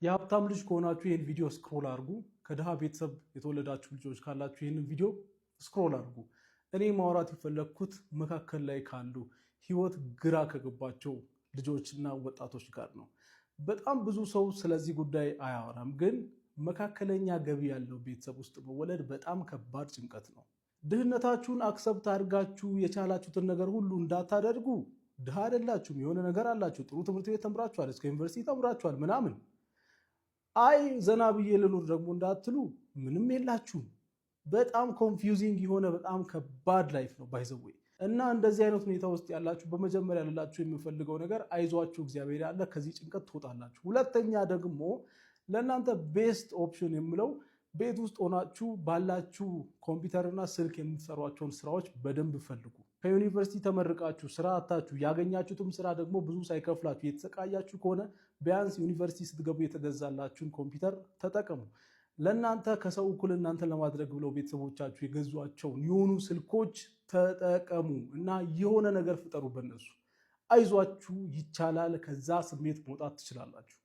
የሀብታም ልጅ ከሆናችሁ ይህን ቪዲዮ ስክሮል አድርጉ። ከድሃ ቤተሰብ የተወለዳችሁ ልጆች ካላችሁ ይህንን ቪዲዮ ስክሮል አድርጉ። እኔ ማውራት የፈለግኩት መካከል ላይ ካሉ ህይወት ግራ ከገባቸው ልጆችና ወጣቶች ጋር ነው። በጣም ብዙ ሰው ስለዚህ ጉዳይ አያወራም፣ ግን መካከለኛ ገቢ ያለው ቤተሰብ ውስጥ መወለድ በጣም ከባድ ጭንቀት ነው። ድህነታችሁን አክሰብት አድርጋችሁ የቻላችሁትን ነገር ሁሉ እንዳታደርጉ። ድሃ አይደላችሁም፣ የሆነ ነገር አላችሁ። ጥሩ ትምህርት ቤት ተምራችኋል፣ እስከ ዩኒቨርሲቲ ተምራችኋል ምናምን። አይ ዘና ብዬ ልኑር ደግሞ እንዳትሉ፣ ምንም የላችሁም። በጣም ኮንፊውዚንግ የሆነ በጣም ከባድ ላይፍ ነው ባይዘዌ። እና እንደዚህ አይነት ሁኔታ ውስጥ ያላችሁ በመጀመሪያ ልላችሁ የምፈልገው ነገር አይዟችሁ፣ እግዚአብሔር ያለ፣ ከዚህ ጭንቀት ትወጣላችሁ። ሁለተኛ ደግሞ ለእናንተ ቤስት ኦፕሽን የምለው ቤት ውስጥ ሆናችሁ ባላችሁ ኮምፒውተርና ስልክ የምትሰሯቸውን ስራዎች በደንብ ፈልጉ። ከዩኒቨርሲቲ ተመርቃችሁ ስራ አታችሁ ያገኛችሁትም ስራ ደግሞ ብዙ ሳይከፍላችሁ የተሰቃያችሁ ከሆነ ቢያንስ ዩኒቨርሲቲ ስትገቡ የተገዛላችሁን ኮምፒውተር ተጠቀሙ። ለእናንተ ከሰው እኩል እናንተን ለማድረግ ብለው ቤተሰቦቻችሁ የገዟቸውን የሆኑ ስልኮች ተጠቀሙ እና የሆነ ነገር ፍጠሩ በነሱ። አይዟችሁ፣ ይቻላል። ከዛ ስሜት መውጣት ትችላላችሁ።